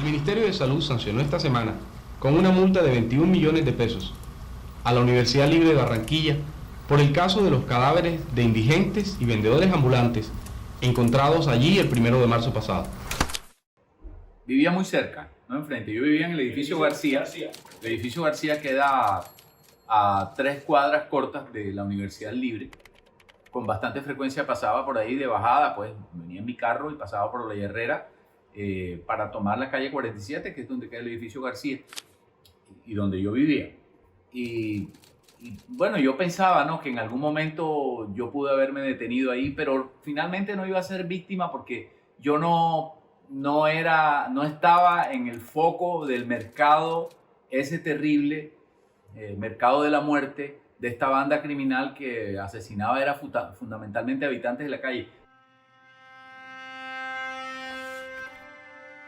Ministerio de Salud sancionó esta semana, con una multa de 21 millones de pesos, a la Universidad Libre de Barranquilla por el caso de los cadáveres de indigentes y vendedores ambulantes encontrados allí el 1 de marzo pasado. Vivía muy cerca, no enfrente. Yo vivía en el edificio García. El edificio García queda a 3 cuadras cortas de la Universidad Libre. Con bastante frecuencia pasaba por ahí de bajada, pues venía en mi carro y pasaba por la Herrera para tomar la calle 47, que es donde queda el edificio García y donde yo vivía. Y bueno, yo pensaba, ¿no?, que en algún momento yo pude haberme detenido ahí, pero finalmente no iba a ser víctima porque yo no estaba en el foco del mercado, ese terrible mercado de la muerte de esta banda criminal que asesinaba era fundamentalmente habitantes de la calle.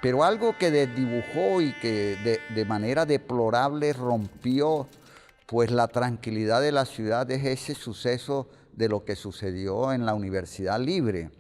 Pero algo que desdibujó y que de manera deplorable rompió pues la tranquilidad de la ciudad es ese suceso de lo que sucedió en la Universidad Libre,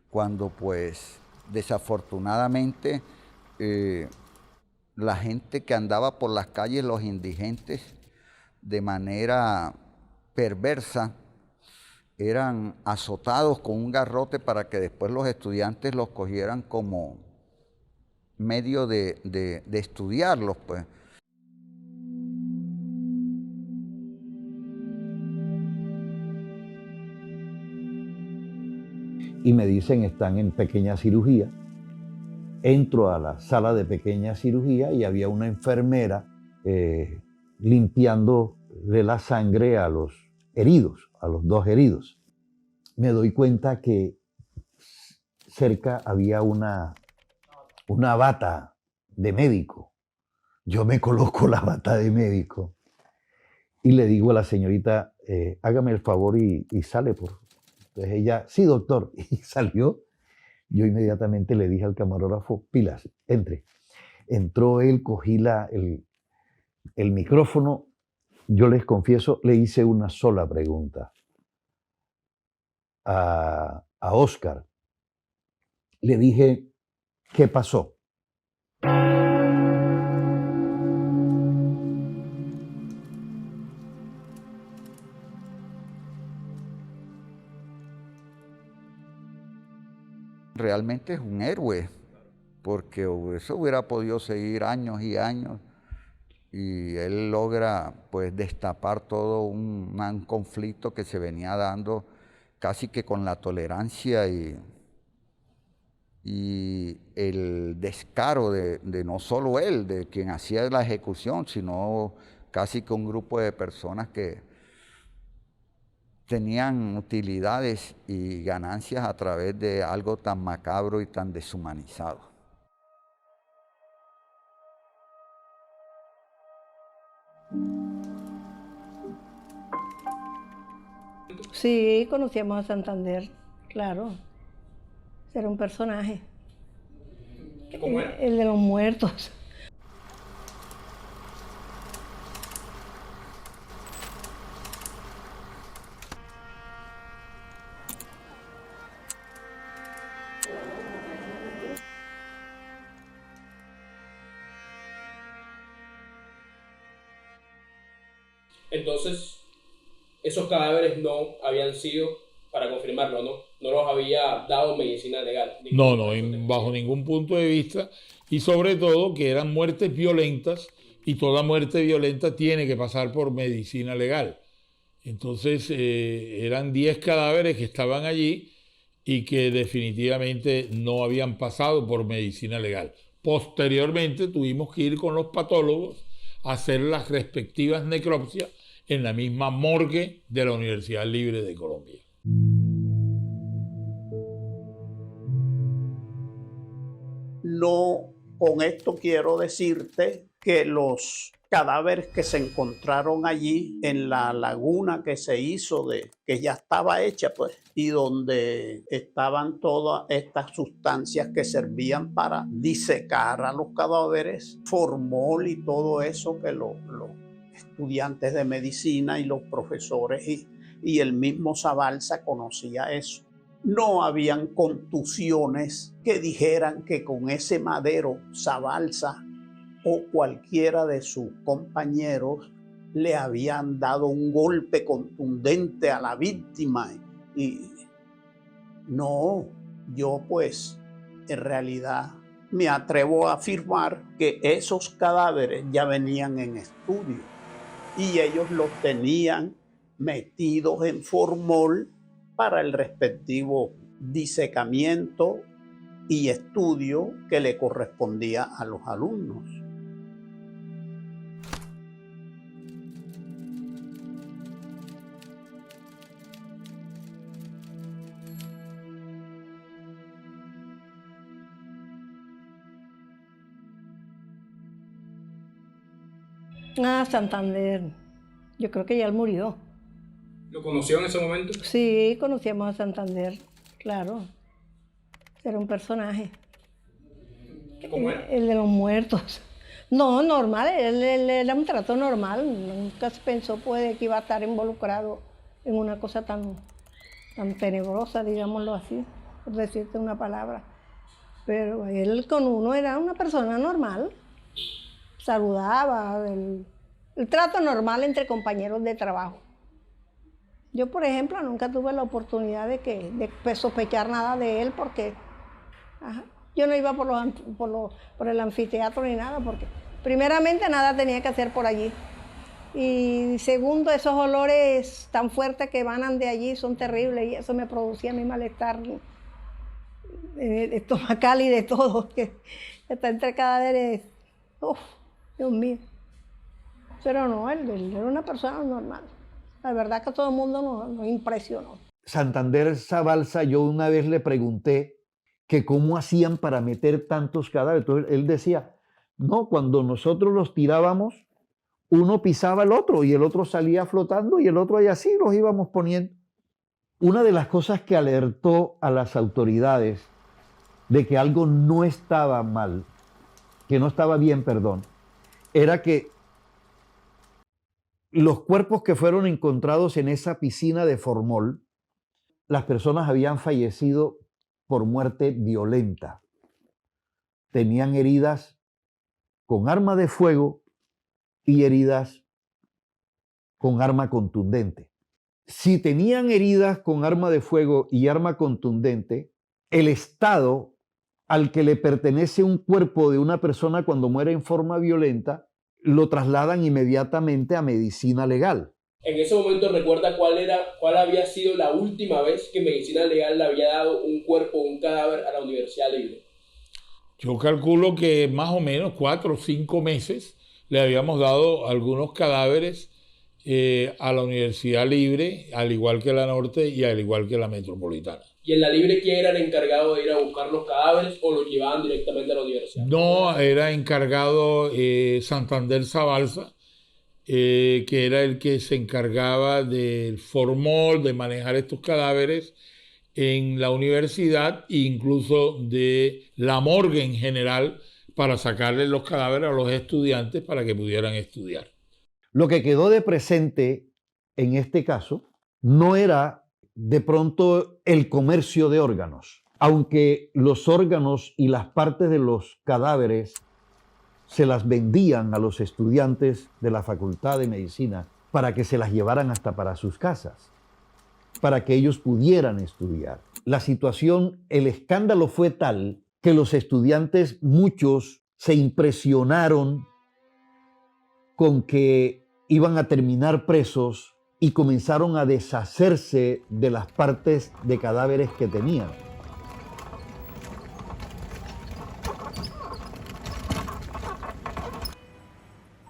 cuando pues desafortunadamente la gente que andaba por las calles, los indigentes, de manera perversa, eran azotados con un garrote para que después los estudiantes los cogieran como medio de estudiarlos, pues. Y me dicen, están en pequeña cirugía. Entro a la sala de pequeña cirugía y había una enfermera limpiando de la sangre a los heridos, a los 2 heridos. Me doy cuenta que cerca había una bata de médico. Yo me coloco la bata de médico y le digo a la señorita, hágame el favor y sale por. Entonces ella, sí, doctor, y salió. Yo inmediatamente le dije al camarógrafo, pilas, entre. Entró él, cogí el micrófono. Yo les confieso, le hice una sola pregunta a Oscar. Le dije, ¿qué pasó? Realmente es un héroe, porque eso hubiera podido seguir años y años, y él logra pues destapar todo un conflicto que se venía dando casi que con la tolerancia y el descaro de no solo él, de quien hacía la ejecución, sino casi que un grupo de personas que tenían utilidades y ganancias a través de algo tan macabro y tan deshumanizado. Sí, conocíamos a Santander, claro. Era un personaje. ¿Cómo era? El de los muertos. Entonces, esos cadáveres no habían sido, para confirmarlo, no los había dado medicina legal. No, bajo ningún punto de vista, y sobre todo que eran muertes violentas, y toda muerte violenta tiene que pasar por medicina legal. Entonces eran 10 cadáveres que estaban allí y que definitivamente no habían pasado por medicina legal. Posteriormente tuvimos que ir con los patólogos a hacer las respectivas necropsias en la misma morgue de la Universidad Libre de Colombia. No, con esto quiero decirte que los cadáveres que se encontraron allí en la laguna que se hizo, que ya estaba hecha, pues, y donde estaban todas estas sustancias que servían para disecar a los cadáveres, formol y todo eso que los estudiantes de medicina y los profesores y el mismo Zabalza conocía eso. no habían contusiones que dijeran que con ese madero Zabalza o cualquiera de sus compañeros le habían dado un golpe contundente a la víctima. Y no, yo pues en realidad me atrevo a afirmar que esos cadáveres ya venían en estudio y ellos los tenían metidos en formol para el respectivo disecamiento y estudio que le correspondía a los alumnos. Ah, Santander. Yo creo que ya él murió. ¿Lo conoció en ese momento? Sí, conocíamos a Santander, claro. Era un personaje. ¿Cómo era? El de los muertos. No, normal, él era un trato normal. Nunca se pensó pues, que iba a estar involucrado en una cosa tan tenebrosa, digámoslo así, por decirte una palabra. Pero él con uno era una persona normal. Saludaba, el trato normal entre compañeros de trabajo. Yo, por ejemplo, nunca tuve la oportunidad de sospechar nada de él porque yo no iba por el anfiteatro ni nada, porque primeramente nada tenía que hacer por allí. Y segundo, esos olores tan fuertes que emanan de allí son terribles y eso me producía mi malestar estomacal y de todo, que está entre cadáveres. Uf, Dios mío. Pero no, él era una persona normal. La verdad que todo el mundo nos impresionó. Santander Zabalza, yo una vez le pregunté que cómo hacían para meter tantos cadáveres. Entonces él decía, no, cuando nosotros los tirábamos, uno pisaba al otro y el otro salía flotando y el otro y así los íbamos poniendo. Una de las cosas que alertó a las autoridades de que algo no estaba mal, que no estaba bien, perdón, era que los cuerpos que fueron encontrados en esa piscina de formol, las personas habían fallecido por muerte violenta. Tenían heridas con arma de fuego y heridas con arma contundente. Si tenían heridas con arma de fuego y arma contundente, el estado al que le pertenece un cuerpo de una persona cuando muere en forma violenta, lo trasladan inmediatamente a medicina legal. En ese momento, ¿recuerda cuál había sido la última vez que medicina legal le había dado un cuerpo, un cadáver a la Universidad Libre? Yo calculo que más o menos 4 o 5 meses le habíamos dado algunos cadáveres a la Universidad Libre, al igual que la Norte y al igual que la Metropolitana. ¿Y en la Libre quién era el encargado de ir a buscar los cadáveres o los llevaban directamente a la universidad? No, era encargado Santander Zabalza, que era el que se encargaba del formol, de manejar estos cadáveres en la universidad e incluso de la morgue en general para sacarle los cadáveres a los estudiantes para que pudieran estudiar. Lo que quedó de presente en este caso no era de pronto el comercio de órganos, aunque los órganos y las partes de los cadáveres se las vendían a los estudiantes de la Facultad de Medicina para que se las llevaran hasta para sus casas, para que ellos pudieran estudiar. La situación, el escándalo fue tal que los estudiantes, muchos, se impresionaron con que iban a terminar presos y comenzaron a deshacerse de las partes de cadáveres que tenían.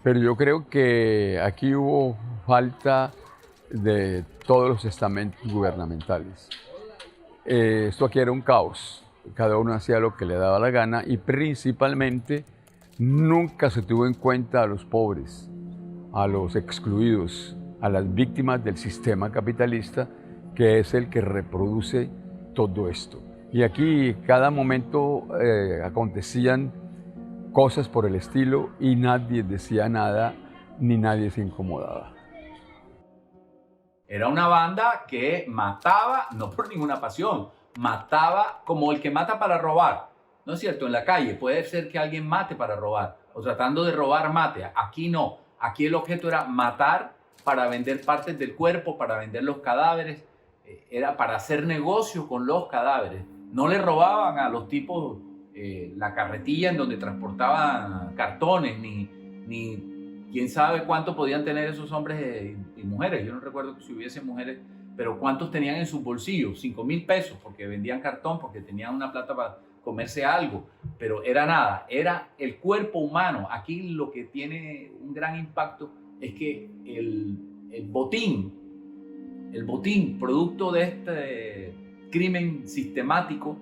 Pero yo creo que aquí hubo falta de todos los estamentos gubernamentales. Esto aquí era un caos. Cada uno hacía lo que le daba la gana y principalmente nunca se tuvo en cuenta a los pobres, a los excluidos, a las víctimas del sistema capitalista, que es el que reproduce todo esto. Y aquí cada momento acontecían cosas por el estilo y nadie decía nada ni nadie se incomodaba. Era una banda que mataba, no por ninguna pasión, mataba como el que mata para robar, ¿no es cierto? En la calle puede ser que alguien mate para robar o tratando de robar mate. Aquí no, aquí el objeto era matar para vender partes del cuerpo, para vender los cadáveres, era para hacer negocio con los cadáveres. No le robaban a los tipos la carretilla en donde transportaban cartones, ni quién sabe cuánto podían tener esos hombres y mujeres. Yo no recuerdo que si hubiese mujeres, pero cuántos tenían en sus bolsillos, 5,000 pesos, porque vendían cartón, porque tenían una plata para comerse algo, pero era nada, era el cuerpo humano. Aquí lo que tiene un gran impacto es que el botín, producto de este crimen sistemático,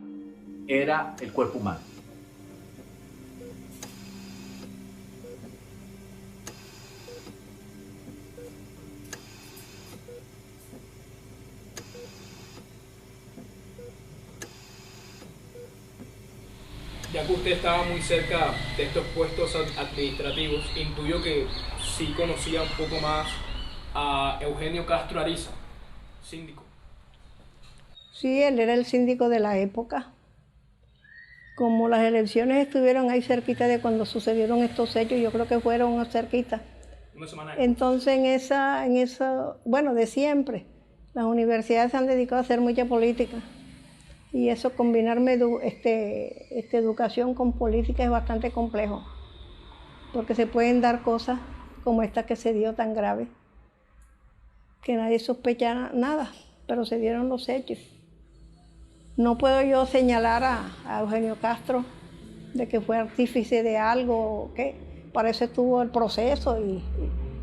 era el cuerpo humano. Ya que usted estaba muy cerca de estos puestos administrativos, intuyo que sí conocía un poco más a Eugenio Castro Ariza, síndico. Sí, él era el síndico de la época. Como las elecciones estuvieron ahí cerquita de cuando sucedieron estos hechos, yo creo que fueron cerquita. Una semana. Entonces en esa, bueno, de siempre, las universidades se han dedicado a hacer mucha política. Y eso, combinarme educación con política es bastante complejo, porque se pueden dar cosas como esta que se dio tan grave, que nadie sospecha nada, pero se dieron los hechos. No puedo yo señalar a Eugenio Castro de que fue artífice de algo o qué. Para eso estuvo el proceso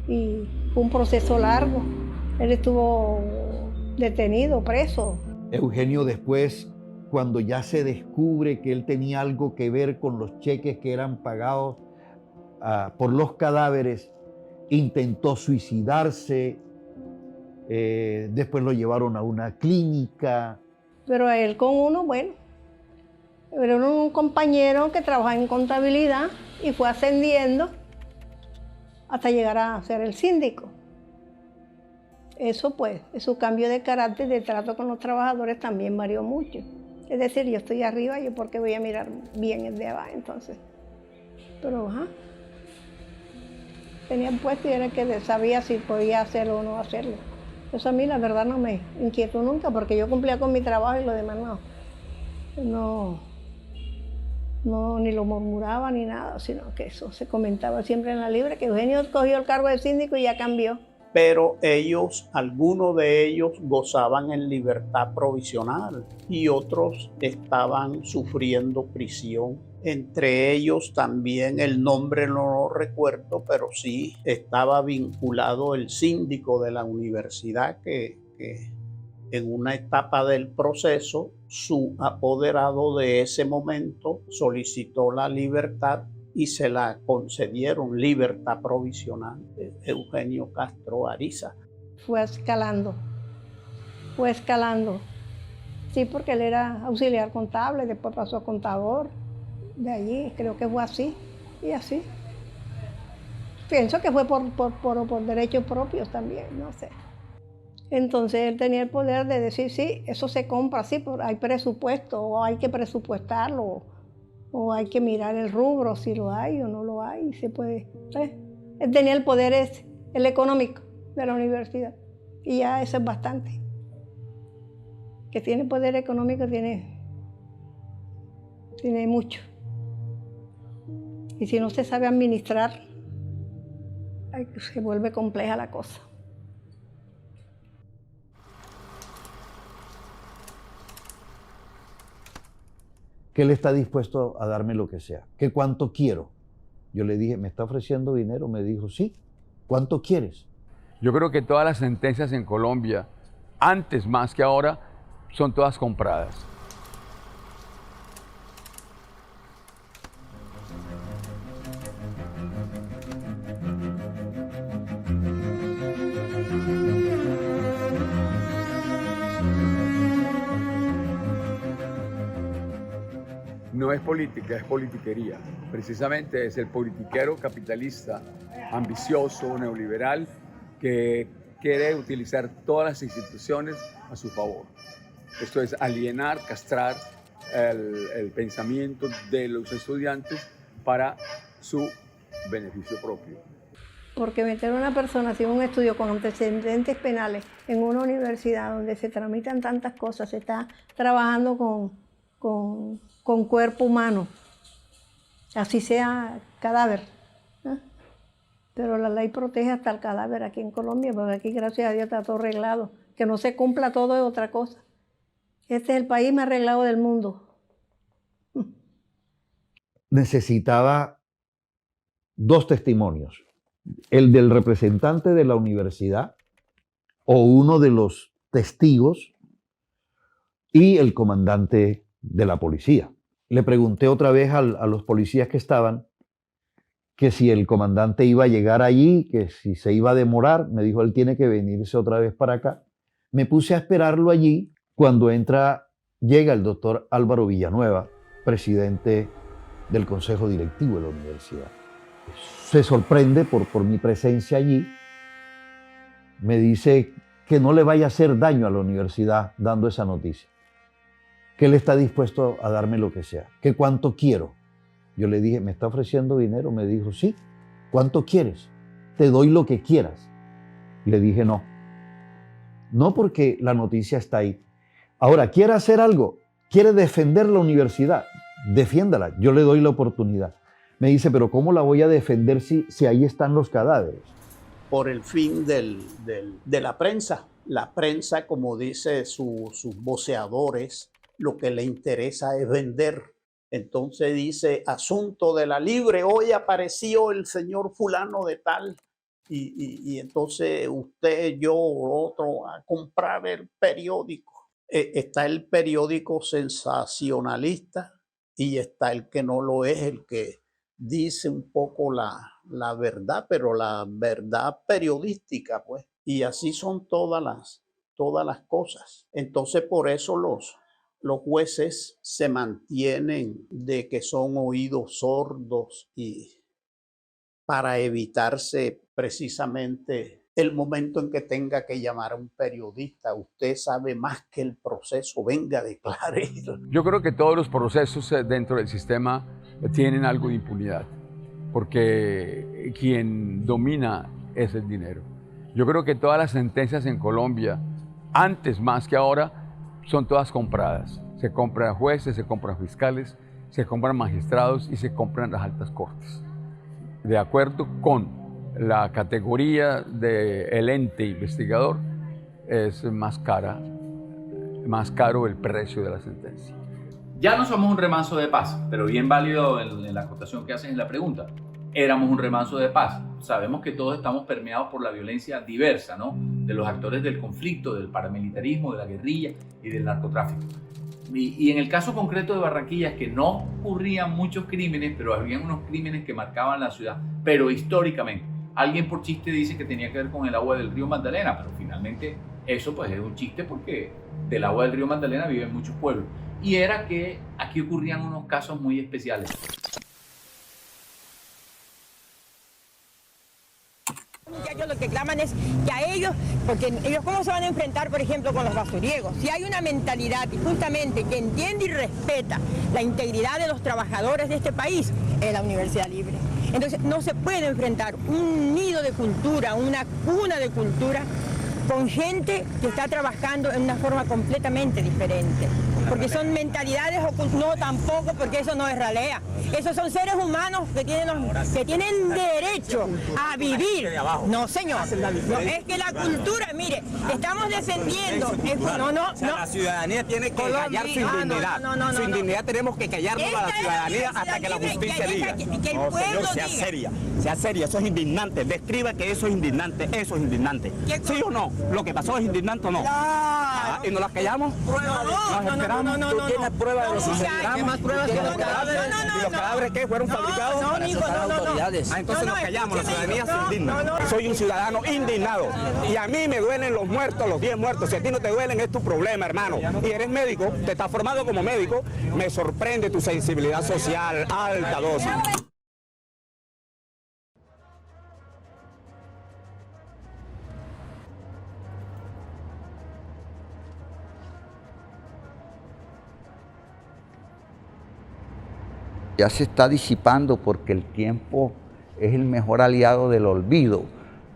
y fue un proceso largo. Él estuvo detenido, preso. Eugenio después, cuando ya se descubre que él tenía algo que ver con los cheques que eran pagados por los cadáveres, intentó suicidarse, después lo llevaron a una clínica. Pero a él con uno, bueno, era un compañero que trabajaba en contabilidad y fue ascendiendo hasta llegar a ser el síndico. Eso pues, su cambio de carácter, de trato con los trabajadores también varió mucho. Es decir, yo estoy arriba, yo porque voy a mirar bien el de abajo, entonces. Pero, tenía el puesto y era el que sabía si podía hacerlo o no hacerlo. Eso a mí la verdad no me inquietó nunca, porque yo cumplía con mi trabajo y lo demás no, ni lo murmuraba ni nada, sino que eso se comentaba siempre en la libre, que Eugenio cogió el cargo de síndico y ya cambió. Pero algunos de ellos gozaban en libertad provisional y otros estaban sufriendo prisión. Entre ellos también, el nombre no lo recuerdo, pero sí estaba vinculado el síndico de la universidad que en una etapa del proceso, su apoderado de ese momento solicitó la libertad y se la concedieron, libertad provisional, Eugenio Castro Ariza. Fue escalando. Sí, porque él era auxiliar contable, después pasó a contador. De allí, creo que fue así, y así. Pienso que fue por derechos propios también, no sé. Entonces él tenía el poder de decir, sí, eso se compra, sí, pero hay presupuesto, o hay que presupuestarlo, o hay que mirar el rubro, si lo hay o no lo hay, se puede. Él tenía el poder ese, el económico de la universidad, y ya eso es bastante. Que tiene poder económico, tiene mucho. Y si no se sabe administrar, se vuelve compleja la cosa. Que él está dispuesto a darme lo que sea. ¿Qué cuánto quiero? Yo le dije, ¿me está ofreciendo dinero? Me dijo, sí. ¿Cuánto quieres? Yo creo que todas las sentencias en Colombia, antes más que ahora, son todas compradas. No es política, es politiquería. Precisamente es el politiquero capitalista, ambicioso, neoliberal, que quiere utilizar todas las instituciones a su favor. Esto es alienar, castrar el pensamiento de los estudiantes para su beneficio propio. Porque meter a una persona sin un estudio con antecedentes penales en una universidad donde se tramitan tantas cosas, se está trabajando con cuerpo humano, así sea cadáver, ¿eh? Pero la ley protege hasta el cadáver aquí en Colombia, porque aquí gracias a Dios está todo arreglado. Que no se cumpla todo es otra cosa. Este es el país más arreglado del mundo. Necesitaba 2 testimonios, el del representante de la universidad o uno de los testigos y el comandante de la policía. Le pregunté otra vez a los policías que estaban que si el comandante iba a llegar allí, que si se iba a demorar. Me dijo, él tiene que venirse otra vez para acá. Me puse a esperarlo allí. Cuando llega el doctor Álvaro Villanueva, presidente del Consejo Directivo de la universidad. Se sorprende por mi presencia allí. Me dice que no le vaya a hacer daño a la universidad dando esa noticia, que él está dispuesto a darme lo que sea, que cuánto quiero. Yo le dije, ¿me está ofreciendo dinero? Me dijo, sí. ¿Cuánto quieres? Te doy lo que quieras. Le dije, no. No, porque la noticia está ahí. Ahora, ¿quiere hacer algo? ¿Quiere defender la universidad? Defiéndala. Yo le doy la oportunidad. Me dice, pero ¿cómo la voy a defender si ahí están los cadáveres? Por el fin de la prensa. La prensa, como dice sus voceadores, lo que le interesa es vender. Entonces dice, asunto de la Libre, hoy apareció el señor fulano de tal, y entonces usted, yo, otro, a comprar el periódico. Está el periódico sensacionalista y está el que no lo es, el que dice un poco la verdad, pero la verdad periodística, pues. Y así son todas las cosas. Entonces por eso los jueces se mantienen de que son oídos sordos y para evitarse precisamente el momento en que tenga que llamar a un periodista. Usted sabe más que el proceso, venga, declare. Yo creo que todos los procesos dentro del sistema tienen algo de impunidad, porque quien domina es el dinero. Yo creo que todas las sentencias en Colombia, antes más que ahora, son todas compradas. Se compran jueces, se compran fiscales, se compran magistrados y se compran las altas cortes. De acuerdo con la categoría del ente investigador, es más caro el precio de la sentencia. Ya no somos un remanso de paz, pero bien válido en la acotación que haces en la pregunta. Éramos un remanso de paz. Sabemos que todos estamos permeados por la violencia diversa, ¿no? De los actores del conflicto, del paramilitarismo, de la guerrilla y del narcotráfico. Y en el caso concreto de Barranquilla es que no ocurrían muchos crímenes, pero había unos crímenes que marcaban la ciudad, pero históricamente. Alguien por chiste dice que tenía que ver con el agua del río Magdalena, pero finalmente eso pues es un chiste porque del agua del río Magdalena viven muchos pueblos. Y era que aquí ocurrían unos casos muy especiales. Muchachos, lo que claman es que a ellos, porque ellos cómo se van a enfrentar, por ejemplo, con los basuriegos. Si hay una mentalidad y justamente que entiende y respeta la integridad de los trabajadores de este país, es la Universidad Libre. Entonces no se puede enfrentar un nido de cultura, una cuna de cultura, con gente que está trabajando en una forma completamente diferente. Porque son mentalidades ocultas, no tampoco, porque eso no es ralea. Esos son seres humanos que tienen derecho a vivir. No, señor. No, es que la cultura, mire, estamos defendiendo. La ciudadanía tiene que callar su indignidad. Su indignidad tenemos que callarnos a la ciudadanía hasta que la justicia diga. No, señor, sea seria. Sea seria, eso es indignante. Describa que eso es indignante. Eso es indignante. ¿Sí o no? ¿Lo que pasó es indignante o no? ¿Y nos las callamos? ¿Nos esperamos? ¿Tú tienes pruebas de lo que sucederá? ¿Qué más pruebas que los cadáveres? ¿Y los cadáveres qué? ¿Fueron fabricados? Entonces nos callamos, la ciudadanía se indigna. Soy un ciudadano indignado y a mí me duelen los muertos, los 10 muertos. Si a ti no te duelen es tu problema, hermano. Y eres médico, te estás formado como médico, me sorprende tu sensibilidad social, alta dosis. Ya se está disipando porque el tiempo es el mejor aliado del olvido,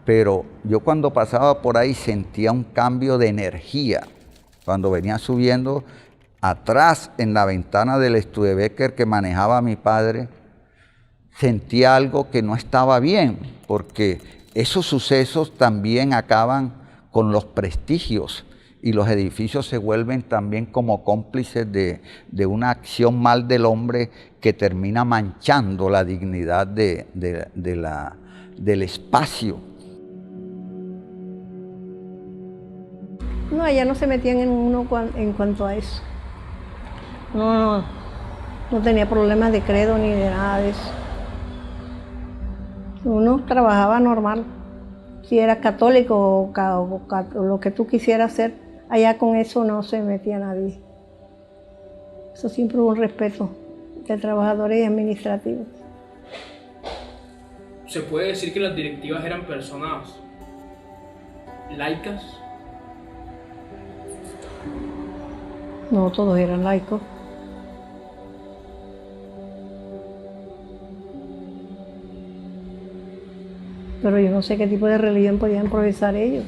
pero yo cuando pasaba por ahí sentía un cambio de energía. Cuando venía subiendo atrás en la ventana del Studebaker que manejaba mi padre, sentía algo que no estaba bien, porque esos sucesos también acaban con los prestigios y los edificios se vuelven también como cómplices de una acción mal del hombre que termina manchando la dignidad del espacio. No, allá no se metían en uno en cuanto a eso. No tenía problemas de credo ni de nada de eso. Uno trabajaba normal. Si era católico o lo que tú quisieras hacer, allá con eso no se metía nadie. Eso siempre hubo un respeto de trabajadores y administrativos. ¿Se puede decir que las directivas eran personas laicas? No, todos eran laicos. Pero yo no sé qué tipo de religión podían profesar ellos.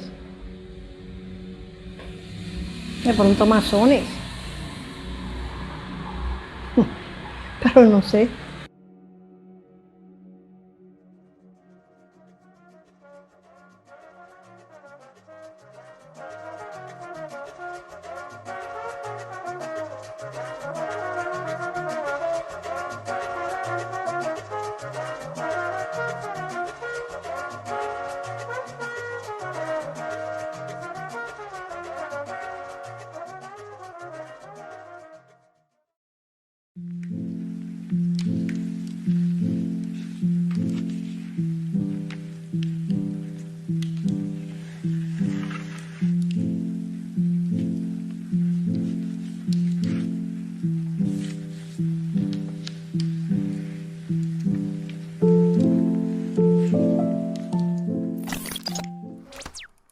De pronto masones. Pero no sé.